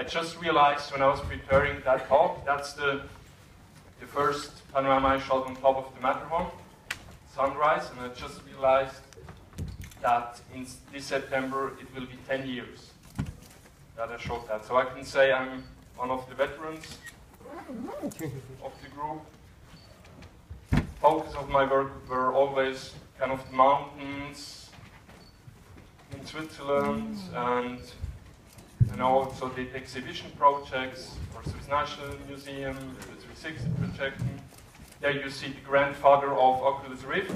I just realized when I was preparing that talk, that's the first panorama I shot on top of the Matterhorn, sunrise, and I just realized that in this September it will be 10 years that I shot that. So I can say I'm one of the veterans of the group. Focus of my work were always kind of the mountains in Switzerland, and I also did exhibition projects for Swiss National Museum, the 360 projection. There you see the grandfather of Oculus Rift.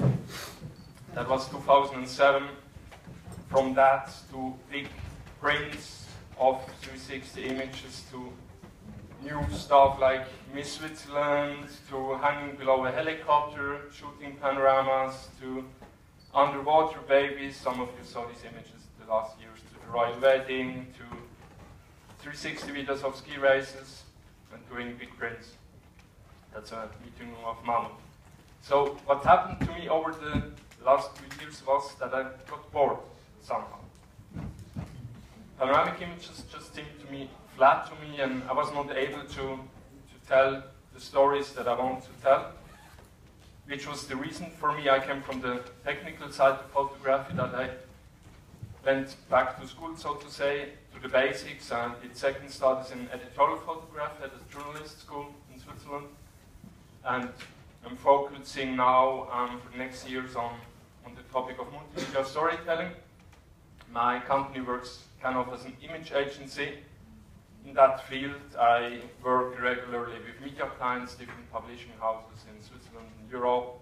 That was 2007. From that to big prints of 360 images to new stuff like Miss Switzerland, to hanging below a helicopter, shooting panoramas, to underwater babies. Some of you saw these images the last years, to the royal wedding, to 360 videos of ski races, and doing big prints. That's a meeting of Mammut. So what happened to me over the last 2 years was that I got bored somehow. Panoramic images just seemed to me flat to me, and I was not able to tell the stories that I want to tell, which was the reason for me. I came from the technical side of photography, that I went back to school, so to say, to the basics, and did second studies in editorial photography at a journalist school in Switzerland. And I'm focusing now for the next years on the topic of multimedia storytelling. My company works kind of as an image agency. In that field, I work regularly with media clients, different publishing houses in Switzerland and Europe,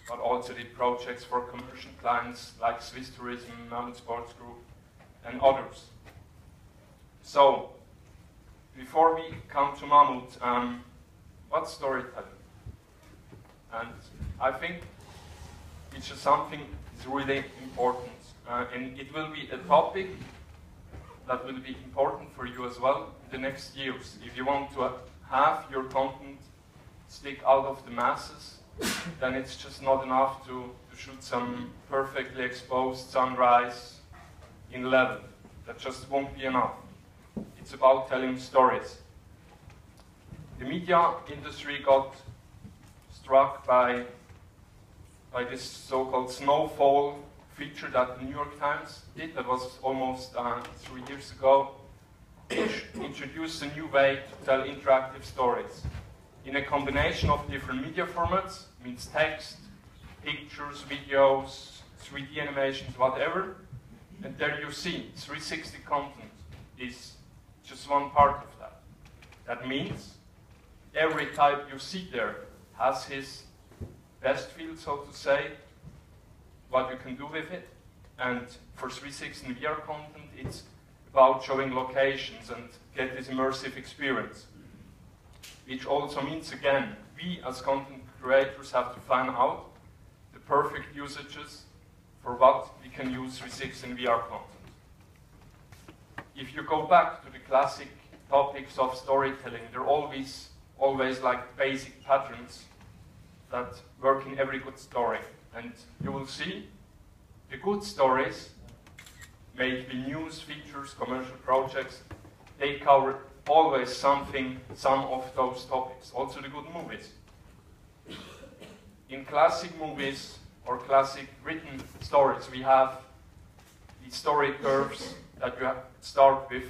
but also did projects for commercial clients like Swiss Tourism, Mammut Sports Group, and others. So, before we come to Mammut, what's storytelling? And I think it's just something that's really important. And it will be a topic that will be important for you as well in the next years. If you want to have your content stick out of the masses, then it's just not enough to shoot some perfectly exposed sunrise in level. That just won't be enough. It's about telling stories. The media industry got struck by this so-called snowfall feature that the New York Times did. That was almost 3 years ago, which introduced a new way to tell interactive stories in a combination of different media formats, means text, pictures, videos, 3D animations, whatever. And there you see, 360 content is just one part of that. That means every type you see there has his best field, so to say, what you can do with it. And for 360 and VR content, it's about showing locations and get this immersive experience. Which also means, again, we as content creators have to find out the perfect usages for what we can use 360 and VR content. If you go back to the classic topics of storytelling, there are always like basic patterns that work in every good story. And you will see the good stories, may it be news, features, commercial projects, they cover always some of those topics, also the good movies. In classic movies or classic written stories, we have these story curves that you start with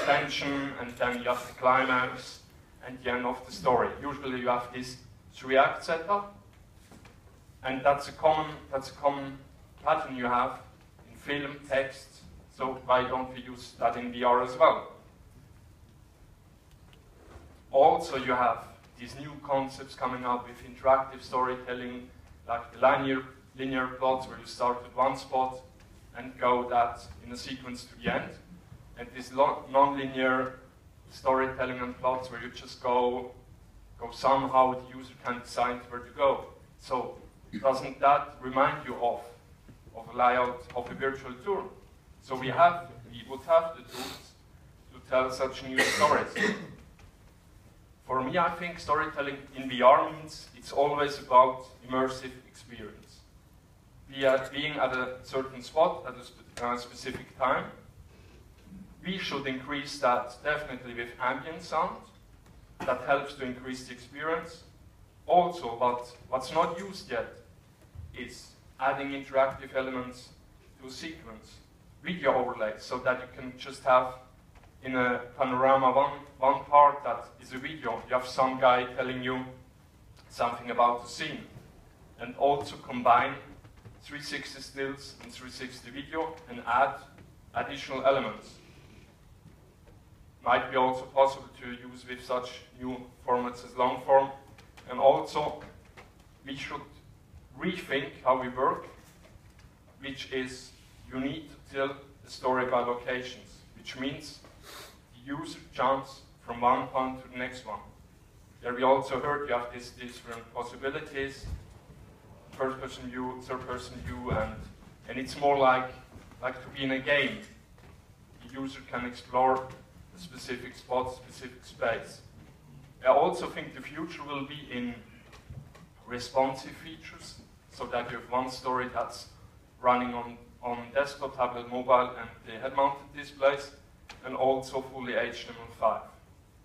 tension, and then you have the climax and the end of the story. Usually you have this 3-act setup. And that's a common pattern you have in film, text, so why don't we use that in VR as well? Also, you have these new concepts coming up with interactive storytelling, like the linear plots, where you start at one spot and go that in a sequence to the end. And this non-linear storytelling and plots, where you just go somehow, the user can decide where to go. So, doesn't that remind you of a layout of a virtual tour? So we would have the tools to tell such new stories. For me, I think storytelling in VR means it's always about immersive experience. Being at a certain spot at a specific time, We should increase that definitely with ambient sound. That helps to increase the experience. Also, what's not used yet is adding interactive elements to a sequence, video overlays, so that you can just have in a panorama one part that is a video. You have some guy telling you something about the scene, and also combine 360 stills and 360 video and add additional elements. Might be also possible to use with such new formats as long form. And also, we should rethink how we work, which is you need to tell the story by locations, which means the user jumps from one point to the next one. There we also heard you have these different possibilities, first-person view, third-person view, and it's more like to be in a game. The user can explore a specific spot, specific space. I also think the future will be in responsive features, so that you have one story that's running on desktop, tablet, mobile, and the head-mounted displays, and also fully HTML5.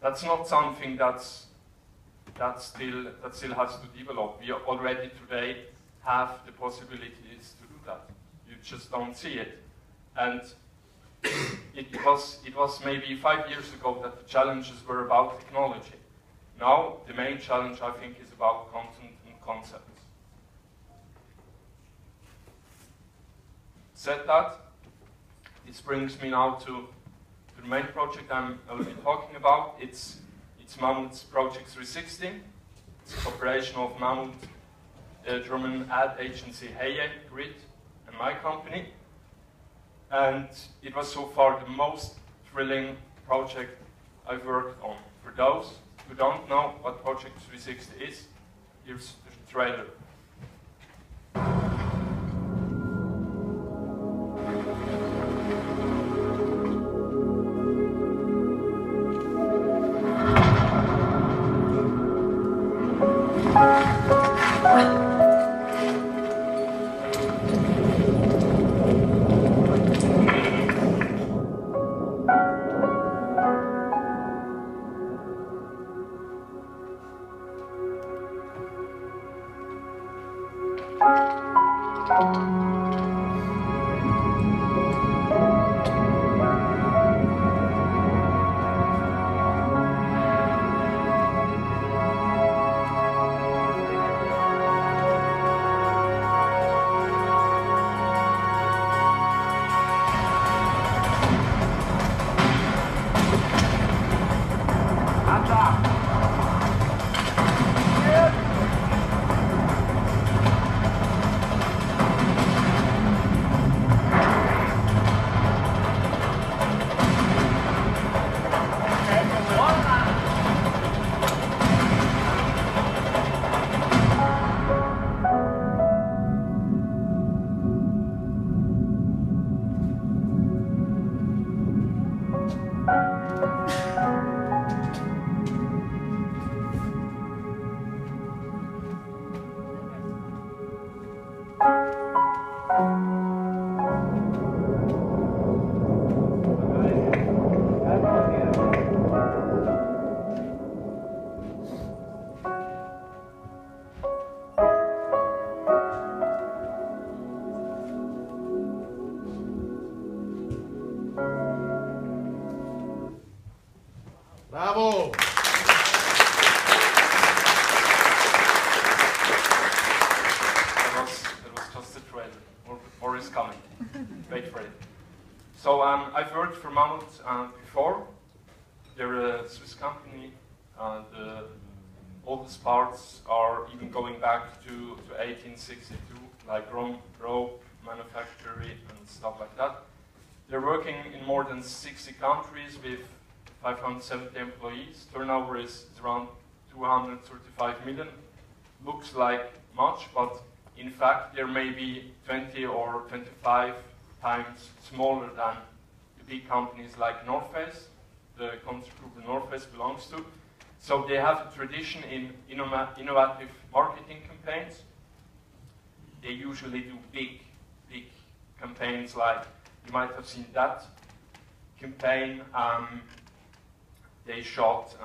That's not something that still has to develop. We already today have the possibilities to do that. You just don't see it. And it was maybe 5 years ago that the challenges were about technology. Now, the main challenge, I think, is about content and concepts. Said that, this brings me now to the main project I will be talking about. It's Mammut's Project360. It's a cooperation of Mammut, the German ad agency Heye, Grid, and my company. And it was so far the most thrilling project I've worked on. For those who don't know what Project360 is, here's the trailer. Bravo! That was just a trailer. More is coming. Wait for it. So I've worked for Mammut before. They're a Swiss company. The oldest parts are even going back to 1862, like rope manufacturing and stuff like that. They're working in more than 60 countries with 570 employees. Turnover is around 235 million. Looks like much, but in fact, they're maybe 20 or 25 times smaller than the big companies like North Face, the concept group North Face belongs to. So they have a tradition in innovative marketing campaigns. They usually do big campaigns, like you might have seen that campaign they shot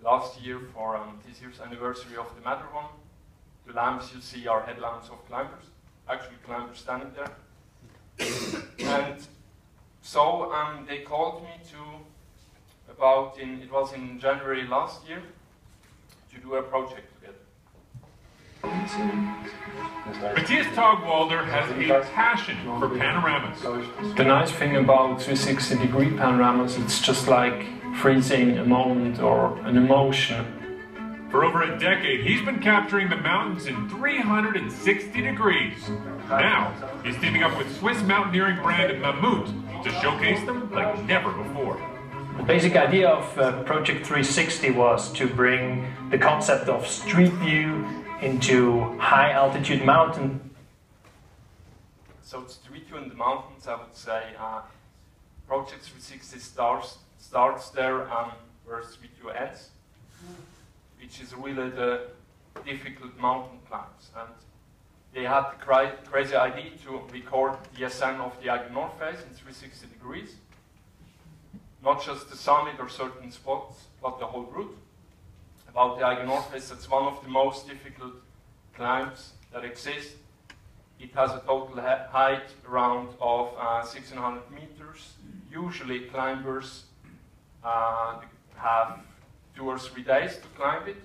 last year for this year's anniversary of the Matterhorn. The lamps you see are headlamps of climbers, actually climbers standing there. And so they called me it was in January last year, to do a project together. Matthias Togwalder has a passion for panoramas. The nice thing about 360-degree panoramas, it's just like freezing a moment or an emotion. For over a decade, he's been capturing the mountains in 360 degrees. Now, he's teaming up with Swiss mountaineering brand Mammut to showcase them like never before. The basic idea of Project 360 was to bring the concept of street view into high altitude mountain. So street view in the mountains, I would say, Project 360 starts there where street view ends, which is really the difficult mountain climbs. And they had the crazy idea to record the ascent of the Eiger North face in 360 degrees. Not just the summit or certain spots, but the whole route. About the Eiger North face, that's one of the most difficult climbs that exist. It has a total height around of 1600 meters. Usually climbers have 2 or 3 days to climb it.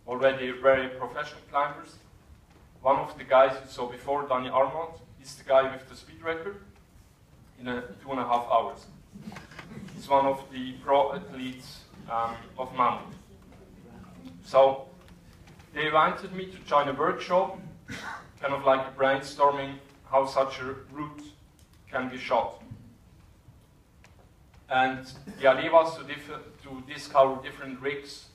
Already very professional climbers. One of the guys you saw before, Danny Armand, is the guy with the speed record in 2.5 hours. He's one of the pro athletes of Mammut. So they invited me to join a workshop, kind of like a brainstorming how such a route can be shot. And the idea was to discover different rigs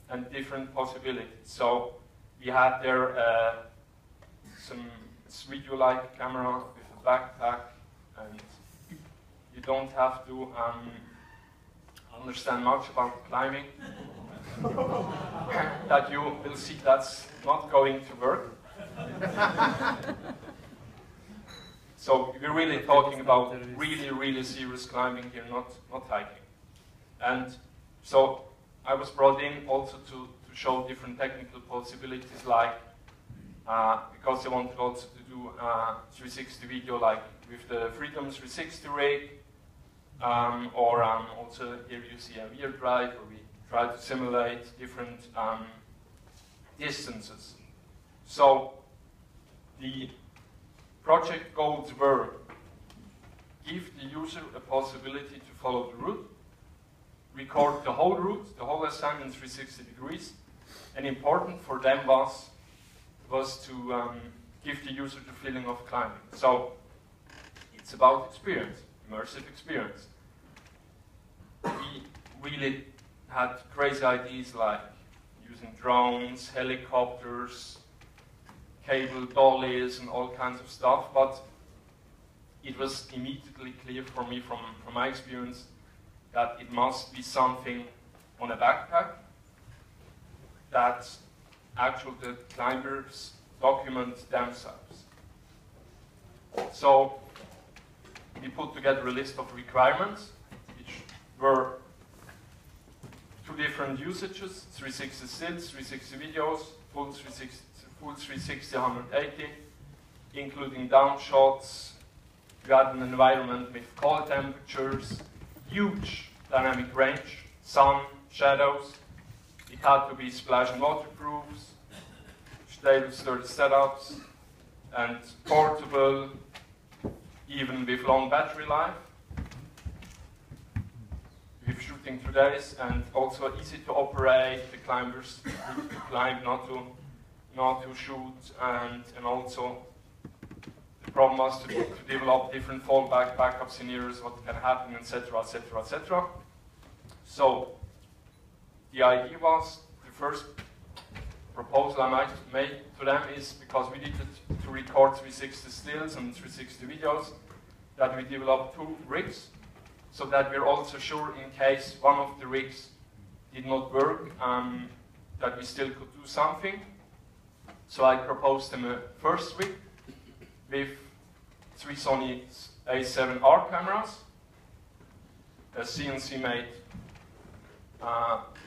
and different possibilities. So we had there some video-like camera with a backpack, and you don't have to understand much about climbing. That you will see that's not going to work. So we're really talking about really serious climbing here, not hiking. And so I was brought in also to show different technical possibilities, like because I wanted also to do 360 video, like with the Freedom 360 rig, or also here you see a rear drive, where we try to simulate different distances. So the project goals were: give the user a possibility to follow the route, record the whole route, the whole ascent in 360 degrees, and important for them was to give the user the feeling of climbing. So it's about experience, immersive experience. We really had crazy ideas like using drones, helicopters, cable dollies, and all kinds of stuff, but it was immediately clear for me from my experience that it must be something on a backpack, that actually the climbers document themselves. So we put together a list of requirements, which were 2 different usages: 360 stills, 360 videos, full 360 180, including down shots. We had an environment with cold temperatures, huge dynamic range, sun, shadows. It had to be splash and waterproofs, stable, sturdy setups, and portable, even with long battery life, with shooting through days, and also easy to operate. The climbers need to climb, not to shoot, and also the problem was to develop different fallback, backup scenarios, what can happen, etc., etc., etc. So the idea was, the first proposal I might have made to them is, because we needed to record 360 stills and 360 videos, that we develop 2 rigs, so that we're also sure, in case one of the rigs did not work, that we still could do something. So I proposed them a first rig with 3 Sony A7R cameras, a CNC-made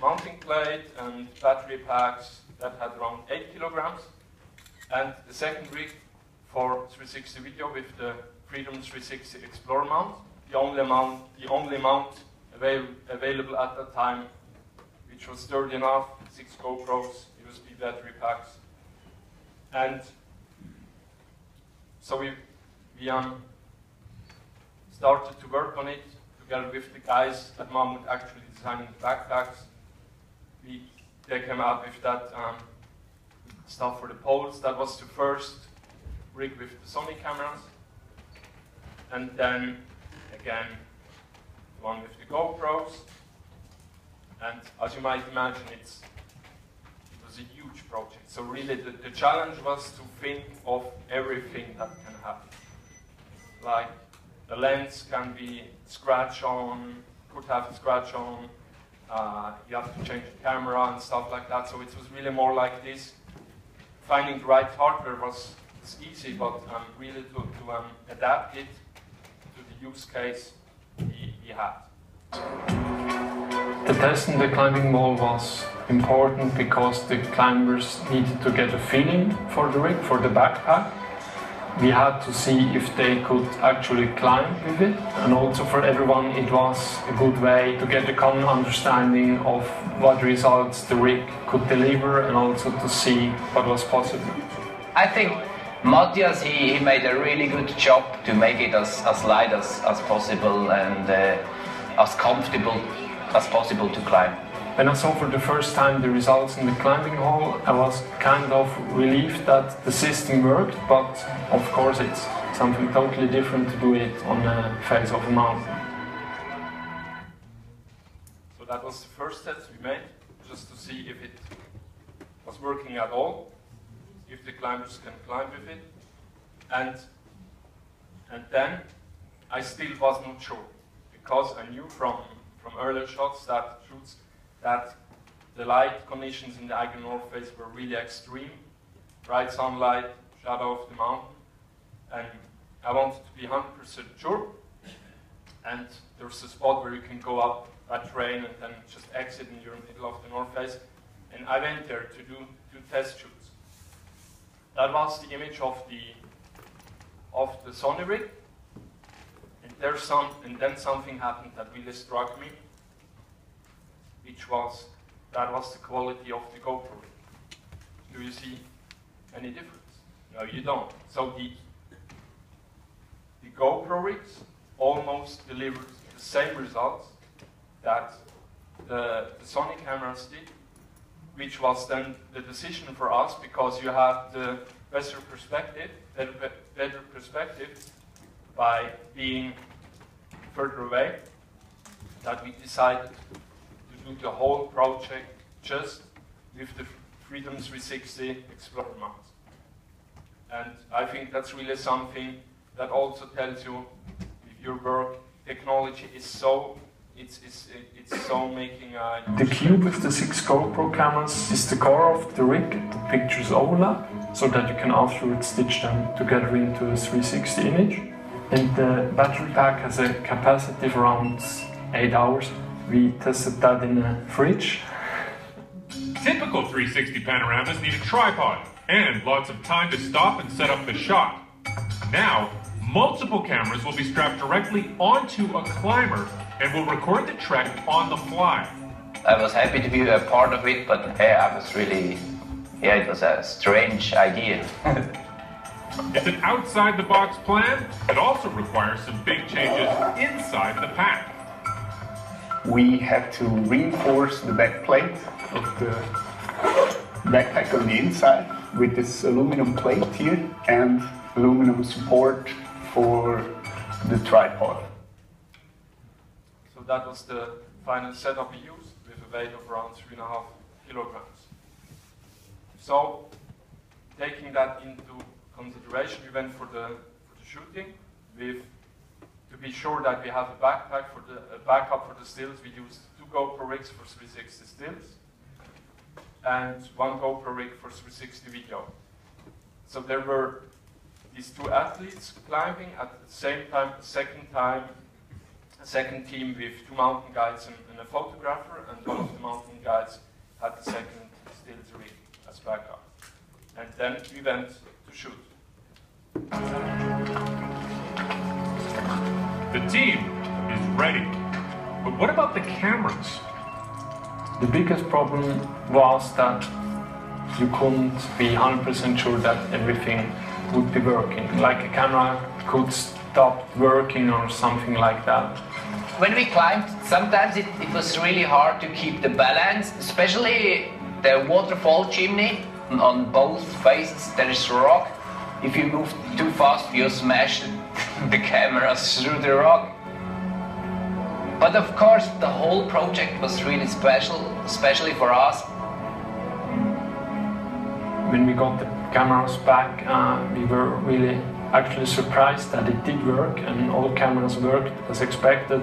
mounting plate and battery packs that had around 8 kilograms. And the second rig for 360 video with the Freedom 360 Explorer mount, the only mount available at that time, which was sturdy enough, 6 GoPros, USB battery packs. And so we started to work on it together with the guys at Mammut actually designing the backpacks. They came up with that stuff for the poles. That was the first rig with the Sony cameras. And then, again, the one with the GoPros. And as you might imagine, it was a huge project. So really the challenge was to think of everything that can happen. Like the lens can be scratch on, could have a scratch on, you have to change the camera and stuff like that. So it was really more like this. Finding the right hardware was easy, but really to adapt it to the use case we had. The test in the climbing wall was important because the climbers needed to get a feeling for the rig, for the backpack. We had to see if they could actually climb with it, and also for everyone it was a good way to get a common understanding of what results the rig could deliver and also to see what was possible. I think Matthias, he made a really good job to make it as light as possible and as comfortable as possible to climb. When I saw for the first time the results in the climbing hall, I was kind of relieved that the system worked, but of course it's something totally different to do it on the face of a mountain. So that was the first test we made, just to see if it was working at all, if the climbers can climb with it. And then I still was not sure, because I knew from earlier shots that the light conditions in the Eiger North Face were really extreme. Bright sunlight, shadow of the mountain. And I wanted to be 100% sure. And there's a spot where you can go up by train and then just exit in the middle of the North Face. And I went there to do 2 test shoots. That was the image of the Sony rig. And then something happened that really struck me, that was the quality of the GoPro rig. Do you see any difference? No, you don't. So the GoPro rigs almost delivered the same results that the Sony cameras did, which was then the decision for us, because you have the better perspective by being further away, that we decided to do the whole project just with the Freedom 360 Explorer mount. And I think that's really something that also tells you with your work, technology is so, it's so making a... The cube with the 6 GoPro cameras is the core of the rig. The pictures overlap, so that you can afterwards stitch them together into a 360 image. And the battery pack has a capacity of around 8 hours. We tested that in a fridge. Typical 360 panoramas need a tripod and lots of time to stop and set up the shot. Now, multiple cameras will be strapped directly onto a climber and will record the trek on the fly. I was happy to be a part of it, but I was really, it was a strange idea. It's an outside-the-box plan that also requires some big changes inside the pack. We had to reinforce the back plate of the backpack on the inside with this aluminum plate here and aluminum support for the tripod. So that was the final setup we used with a weight of around 3.5 kilograms. So, taking that into consideration, we went for the shooting to be sure that we have a backpack for a backup for the stills. We used 2 GoPro rigs for 360 stills and 1 GoPro rig for 360 video. So there were these 2 athletes climbing at the same time, a a second team with 2 mountain guides and a photographer, and one of the mountain guides had the second stills rig as backup. And then we went to shoot. The team is ready. But what about the cameras? The biggest problem was that you couldn't be 100% sure that everything would be working. Like a camera could stop working or something like that. When we climbed, sometimes it was really hard to keep the balance, especially the waterfall chimney. On both faces there is rock. If you move too fast, you smash the cameras through the rock. But of course, the whole project was really special, especially for us. When we got the cameras back, we were really actually surprised that it did work and all cameras worked as expected.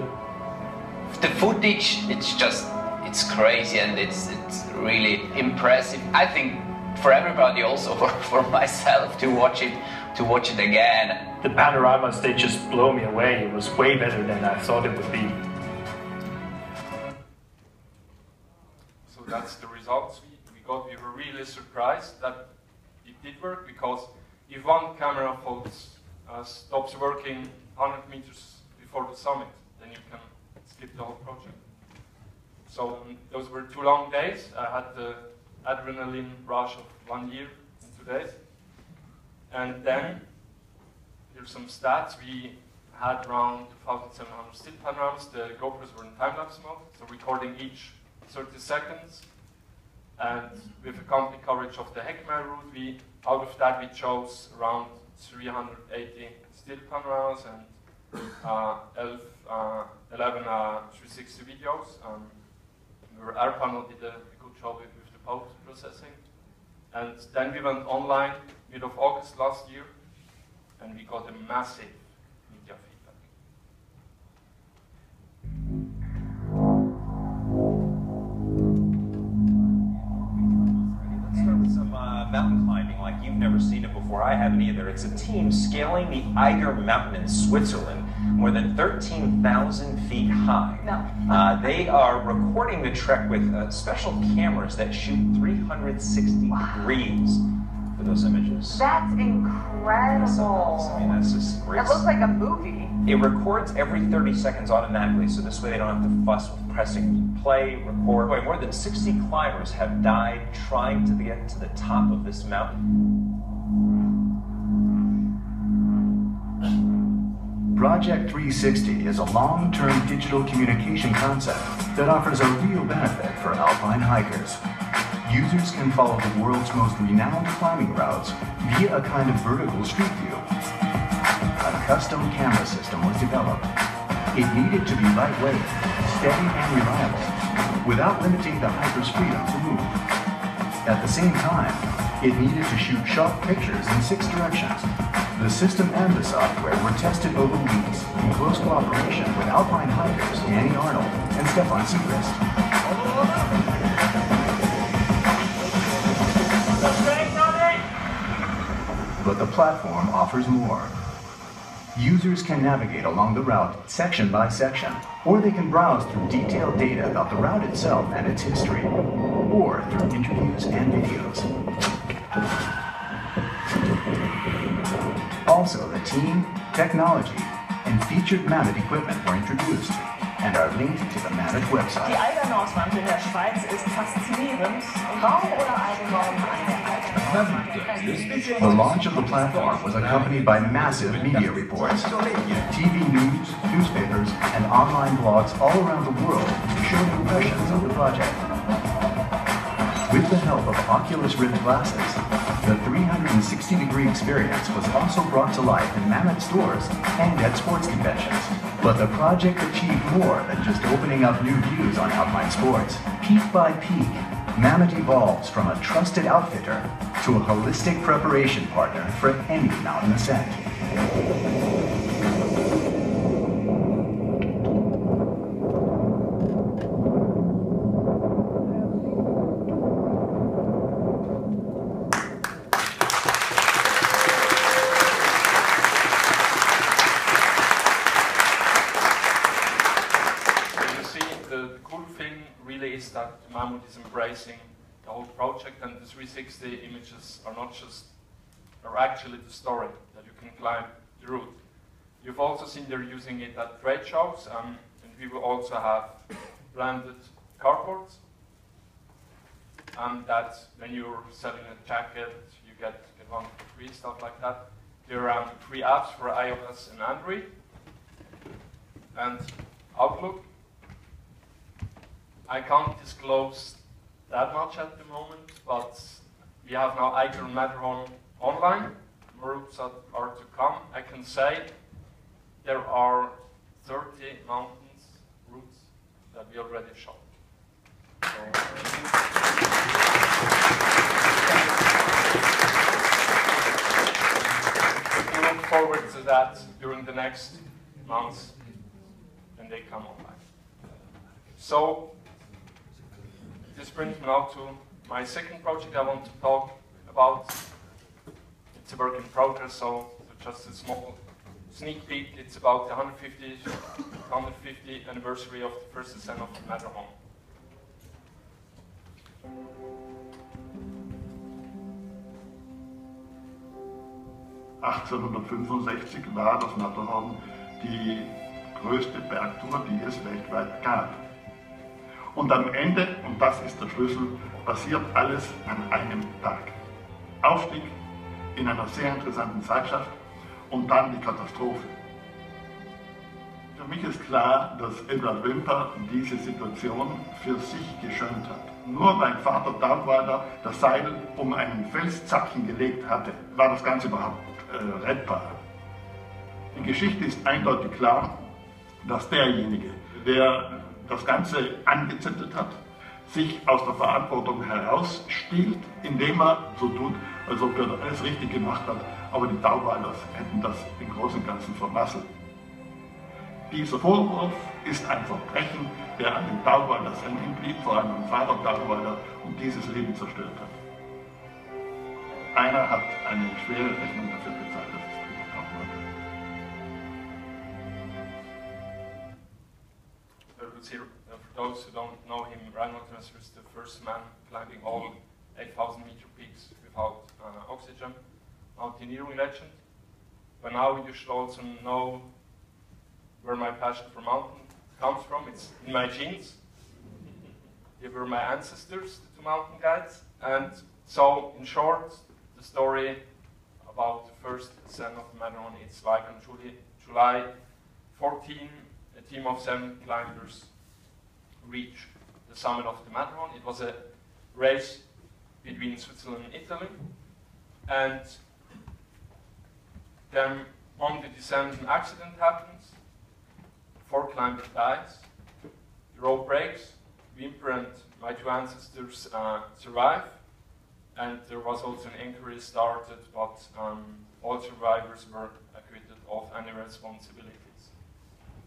The footage, it's crazy and it's really impressive. I think for everybody, also for myself, to watch it again. The panoramas, they just blow me away. It was way better than I thought it would be. So that's the results we got. We were really surprised that it did work, because if one camera stops working 100 meters before the summit, then you can skip the whole project. So those were 2 long days. I had the adrenaline rush of 1 year in 2 days. And then, here's some stats. We had around 2,700 still panoramas. The GoPros were in time-lapse mode, so recording each 30 seconds. And with a complete coverage of the Heckmeyer route, out of that we chose around 380 still panoramas and 11 360 videos. Our AirPanel did a good job with the post-processing. And then we went online mid of August last year, and we got a massive media feedback. Let's start with some mountain climbing like you've never seen it before. I haven't either. It's a team scaling the Eiger Mountain in Switzerland, more than 13,000 feet high. No. They are recording the trek with special cameras that shoot 360 degrees for those images. That's incredible. I mean, that's just great. It looks like a movie. It records every 30 seconds automatically, so this way they don't have to fuss with pressing play, record. Boy, more than 60 climbers have died trying to get to the top of this mountain. Project360 is a long-term digital communication concept that offers a real benefit for alpine hikers. Users can follow the world's most renowned climbing routes via a kind of vertical street view. A custom camera system was developed. It needed to be lightweight, steady and reliable, without limiting the hiker's freedom to move. At the same time, it needed to shoot sharp pictures in 6 directions. The system and the software were tested over weeks in close cooperation with alpine hikers Danny Arnold and Stefan Segrist. But the platform offers more. Users can navigate along the route section by section, or they can browse through detailed data about the route itself and its history, or through interviews and videos. Also, the team, technology, and featured Mammut equipment were introduced and are linked to the Mammut website. Die Eiger-Nordwand in der Schweiz ist faszinierend. Raum oder Eigenraum an der Alpen. The launch of the platform was accompanied by massive media reports. TV news, newspapers, and online blogs all around the world showed impressions of the project. With the help of Oculus Rift glasses, the 360-degree experience was also brought to life in Mammut stores and at sports conventions. But the project achieved more than just opening up new views on alpine sports. Peak by peak, Mammut evolves from a trusted outfitter to a holistic preparation partner for any mountain ascent. the cool thing really is that Mammut is embracing the whole project, and the 360 images are actually the story that you can climb the route. You've also seen they're using it at trade shows, and we will also have branded cardboards. And that when you're selling a jacket, you get one for free, stuff like that. There are free apps for iOS and Android. And Outlook. I can't disclose that much at the moment, but we have now Eiger and Matterhorn online. More routes are to come. I can say there are 30 mountains routes that we already shot. We look forward to that during the next months when they come online. So this brings me now to my second project I want to talk about. It's a work in progress, so just a small sneak peek. It's about the 150th anniversary of the first ascent of the Matterhorn. (1865) war das Matterhorn die größte Bergtour, die es weltweit gab. Und am Ende, und das ist der Schlüssel, passiert alles an einem Tag. Aufstieg in einer sehr interessanten Zeitschaft und dann die Katastrophe. Für mich ist klar, dass Edward Wimper diese Situation für sich geschönt hat. Nur weil Vater Taugwalder das Seil um einen Felszacken gelegt hatte, war das Ganze überhaupt rettbar. Die Geschichte ist eindeutig klar, dass derjenige, der das Ganze angezettelt hat, sich aus der Verantwortung herausstiehlt, indem er so tut, als ob er alles richtig gemacht hat, aber die Taugwalders hätten das im Großen und Ganzen vermasselt. Dieser Vorwurf ist ein Verbrechen, der an den Taugwalders hängen blieb, vor allem am Vater Taugwalder, und dieses Leben zerstört hat. Einer hat eine schwere Rechnung dafür bezahlt, das ist Peter Taugwalder. For those who don't know him, Reinhold Messner is the first man climbing all 8,000-meter peaks without oxygen, mountaineering legend. But now you should also know where my passion for mountain comes from. It's in my genes. They were my ancestors, the two mountain guides. And so, in short, the story about the first ascent of the Matterhorn, it's like on July 14, a team of 7 climbers reached the summit of the Matterhorn. It was a race between Switzerland and Italy. And then on the descent, an accident happens. 4 climbers dies. The rope breaks. Wimper and my 2 ancestors survive. And there was also an inquiry started, but all survivors were acquitted of any responsibilities.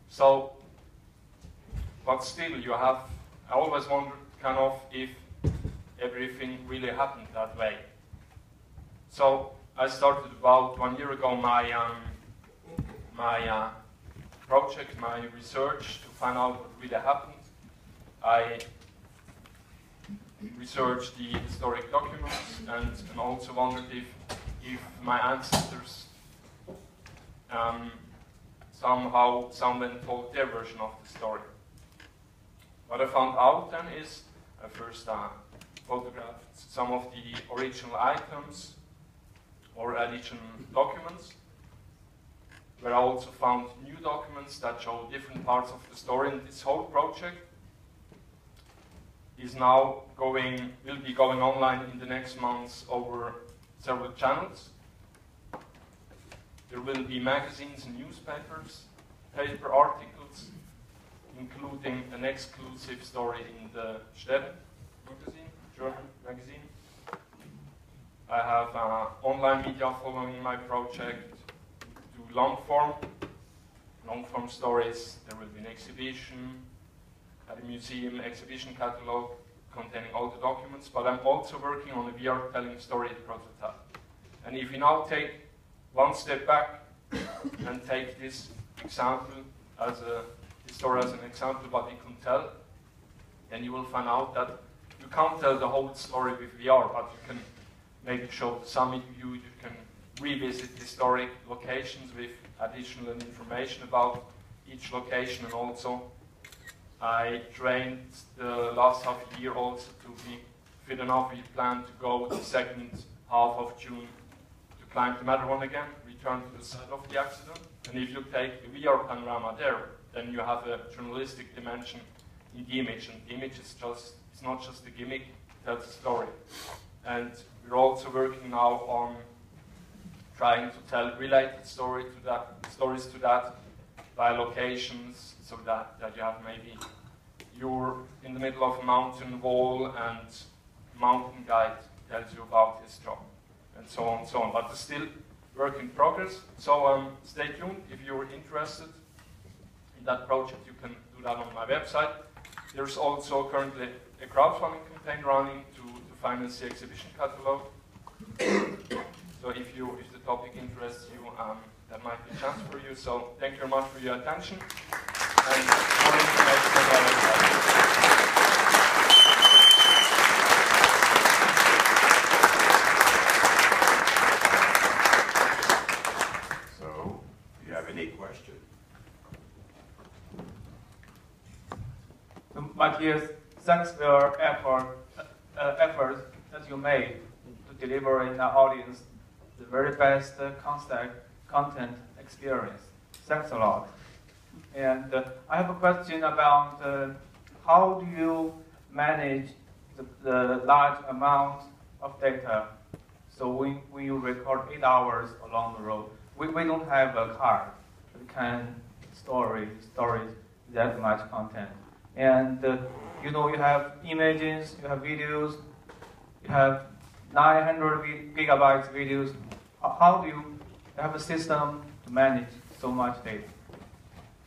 So, but still, I always wondered kind of if everything really happened that way. So I started about 1 year ago my project, my research to find out what really happened. I researched the historic documents and also wondered if my ancestors somehow someone told their version of the story. What I found out then is I first photographed some of the original items or additional documents, where I also found new documents that show different parts of the story. And this whole project is now will be going online in the next months over several channels. There will be magazines and newspapers, paper articles, including an exclusive story in the Stern magazine, German magazine. I have online media following my project, do long form stories. There will be an exhibition at a museum, exhibition catalog containing all the documents, but I'm also working on a VR telling story prototype. And if you now take one step back and take this example this story as an example, what we can tell, then you will find out that you can't tell the whole story with VR, but you can maybe show the summit view, you can revisit historic locations with additional information about each location, and also I trained the last half year also to be fit enough. We plan to go the second half of June to climb the Matterhorn again, return to the site of the accident. And if you take a VR panorama there, then you have a journalistic dimension in the image, and the image is it's not just a gimmick, it tells a story. And we're also working now on trying to tell related stories to that by locations, so that you have maybe you're in the middle of a mountain wall and mountain guide tells you about his job, and so on and so on. But it's still work in progress, so stay tuned. If you're interested in that project, you can do that on my website. There's also currently a crowdfunding campaign running to finance the exhibition catalog. So if the topic interests you, that might be a chance for you. So thank you very much for your attention. And more information on our website. So, do you have any question? Matthias, thanks for your effort that you made to deliver in our audience the very best content experience. Thanks a lot. And I have a question about how do you manage the large amount of data? So when you record 8 hours along the road, we don't have a car that can store that much content. And you know, you have images, you have videos, you have 900 gigabytes videos. How do you have a system to manage so much data?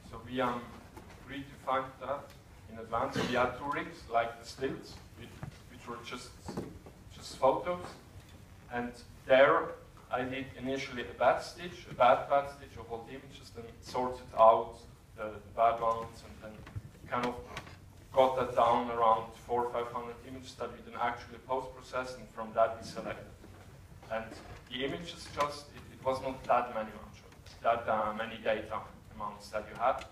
So we redefined that in advance. We had 2 rigs, like the stills, which were just photos. And there I did initially a bad stitch of all the images, then sorted out the bad ones, and then kind of got that down around 400 or 500 images that we then actually post-processed, and from that we selected. And the images it was not that many data amounts that you had.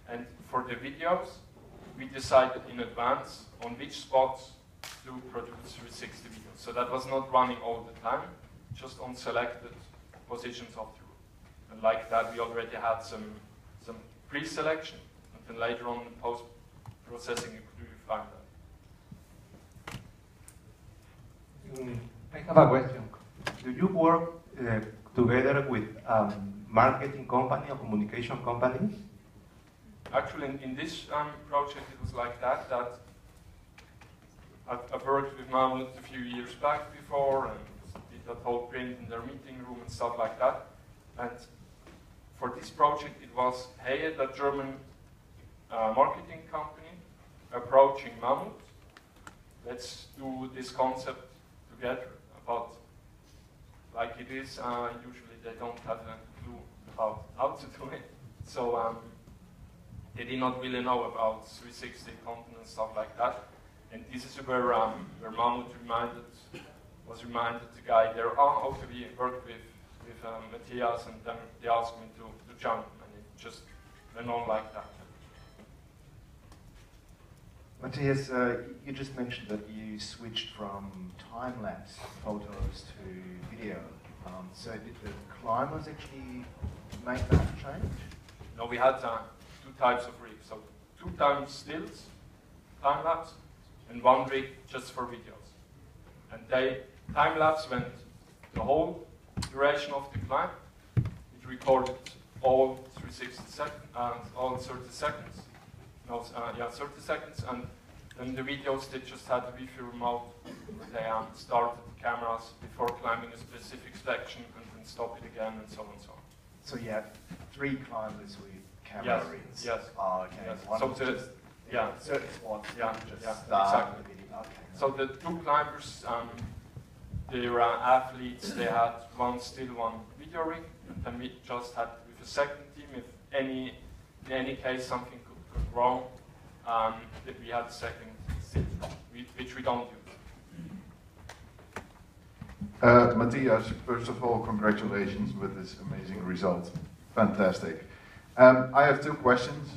And for the videos, we decided in advance on which spots to produce 360 videos. So that was not running all the time, just on selected positions of the route. And like that, we already had some pre-selection, and then later on in post-processing, you could refine that. I have a question. Do you work together with marketing company or communication company? Actually, in this project, it was like that I've worked with Mammut a few years back before, and did that whole print in their meeting room and stuff like that. And for this project, it was Hey, the German marketing company, approaching Mammut. Let's do this concept together. But like it is, usually they don't have a clue about how to do it. So they did not really know about 360 content and stuff like that. And this is where Mammut was reminded the guy there, okay, we worked with Matthias, and then they asked me to jump, and it just went on like that. Matthias, you just mentioned that you switched from time-lapse photos to video. So did the climbers actually make that change? No, we had 2 types of rigs. So 2 times stills, time-lapse, and 1 rig just for videos. And time-lapse went the whole duration of the climb. It recorded all 360 seconds, all 30 seconds. No, 30 seconds, and then the videos, they just had the Wi-Fi remote. They started the cameras before climbing a specific section, and then stop it again, and so on and so on. So you had 3 climbers with camera rigs? Yes. Oh, okay. Yes. One So was the, just yeah, certain spots. exactly. The video. Okay. So the 2 climbers, they were athletes. They had 1 still, 1 video rig, and then we just had with a second team, if in any case something could go wrong, that we had a second which we don't use. Matthias, first of all, congratulations with this amazing result. Fantastic. I have two questions.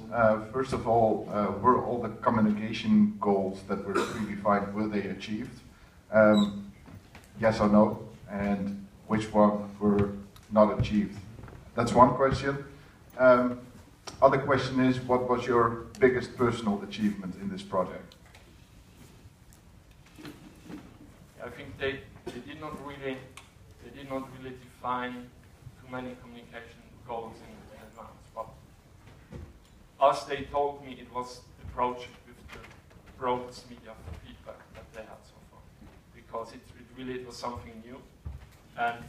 First of all, were all the communication goals that were predefined, were they achieved? Yes or no? And which one were not achieved? That's one question. Other question is, what was your biggest personal achievement in this project? I think they did not really define too many communication goals in advance, but as they told me, it was the project with the broadest media feedback that they had so far, because it really was something new, and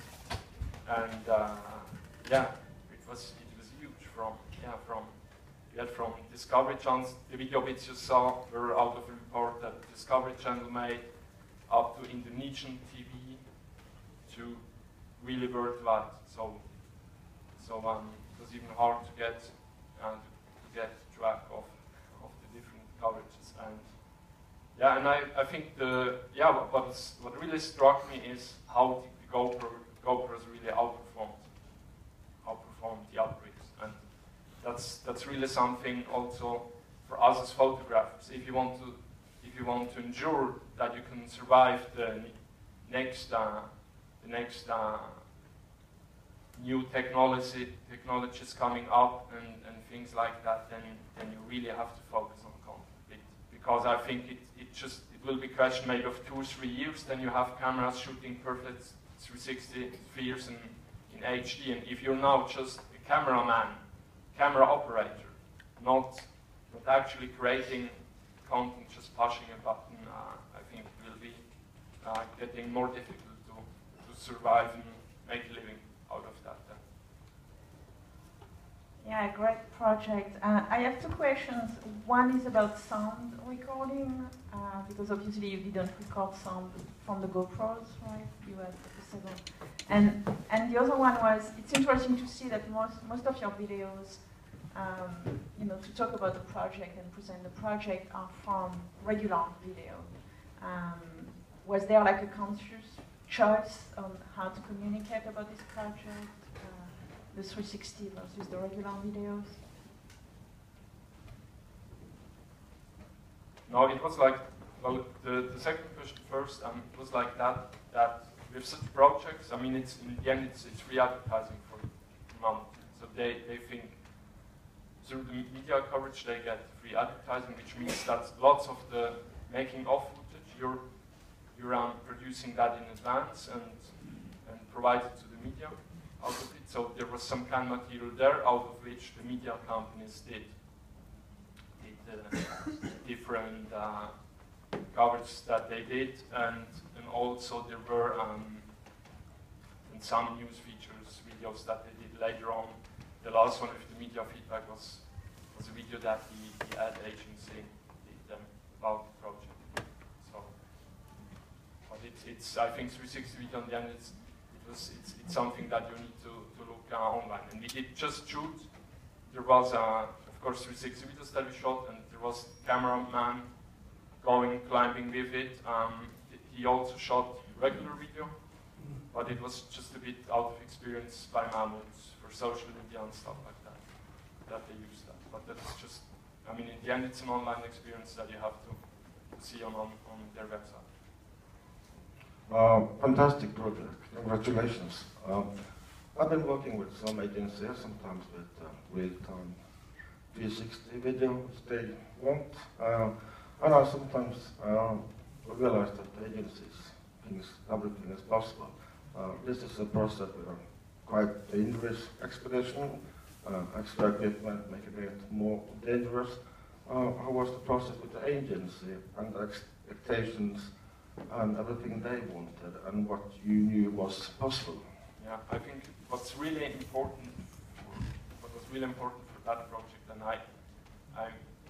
yeah, it was huge from Discovery Channel. The video bits you saw were out of a report that the Discovery Channel made, up to Indonesian TV, to really worldwide. So it was even hard to get track of the different coverages. And yeah, and I think what really struck me is how the GoPros really outperformed the other rigs, and that's really something also for us as photographers. If you want to ensure that you can survive the next new technologies coming up and things like that, then you really have to focus on content, because I think it will be a question maybe of 2 or 3 years. Then you have cameras shooting perfect 360 spheres in HD, and if you're now just a camera operator, not actually creating content, just pushing a button, I think it will be getting more difficult to survive and make a living out of that. Yeah, great project. I have 2 questions. One is about sound recording, because obviously you didn't record sound from the GoPros, right? You had the second. And the other one was, it's interesting to see that most of your videos, to talk about the project and present the project are from regular video. Was there like a conscious choice on how to communicate about this project, the 360 versus the regular videos? No, it was like, well, the second question first, it was like that with such projects, I mean, in the end, it's free advertising for Mammut. So they think through the media coverage they get free advertising, which means that lots of the making of footage, you're producing that in advance and provide it to the media out of it. So there was some kind of material there out of which the media companies did different coverage that they did, and also there were some news features videos that they did later on. The last one with the media feedback was a video that the ad agency did about the project. So, but it's I think 360 video in the end it's something that you need to look online. And we did just shoot. There was of course 360 videos that we shot, and there was cameraman climbing with it. He also shot regular video, but it was just a bit out of experience by Mammut for social media and stuff like that they use that. But that's just, I mean, in the end, it's an online experience that you have to see on their website. Fantastic project. Congratulations. I've been working with some agencies, sometimes with real-time 360 video, which they want. And I sometimes realize that the agencies think everything is possible. This is a process with a quite dangerous expedition. Extra equipment make it more dangerous. How was the process with the agency and the expectations and everything they wanted and what you knew was possible? Yeah, I think what's really important, what was really important for that project, and I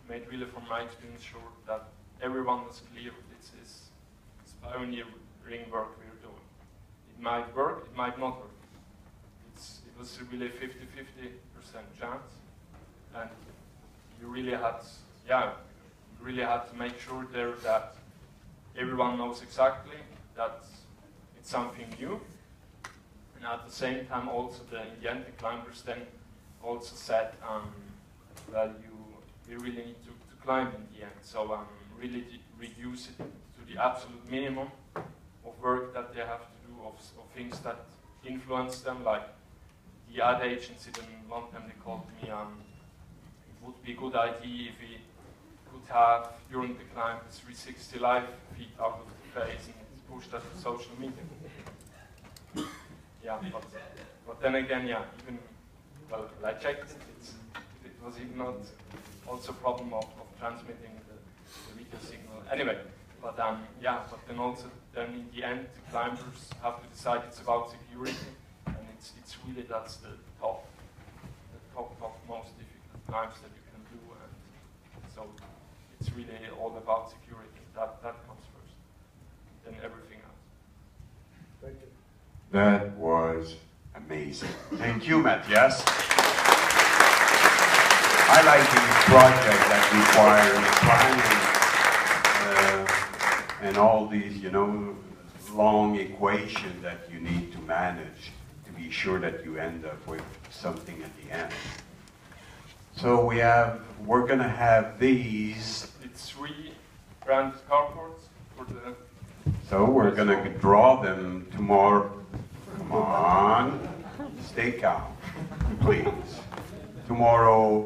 made really from my experience sure that everyone was clear this is pioneering work we're doing. It might work, it might not work. It was really a 50-50% chance, and you really had to make sure there that everyone knows exactly that it's something new. And at the same time, also in the end, the climbers then also said, well, you really need to climb in the end. So really reduce it to the absolute minimum of work that they have to do, of things that influence them, like the ad agency. Then one time they called me, it would be a good idea if we could have, during the climb, a 360 live feed out of the face and push that to social media. Yeah, but then again, yeah, even, well, I checked it was even not also a problem of transmitting the video signal. Anyway, but yeah, but then also, then in the end, the climbers have to decide it's about security, and it's really, that's the top most difficult climbs that you can do, and so it's really all about security. That comes first, then everything else. Thank you. That was amazing. Thank you, Matthias. I like these projects that require planning and all these, you know, long equations that you need to manage to be sure that you end up with something at the end. So we're going to have these. It's 3 branded cardboards for the. So we're going to draw them tomorrow. Come on, stay calm, please. Tomorrow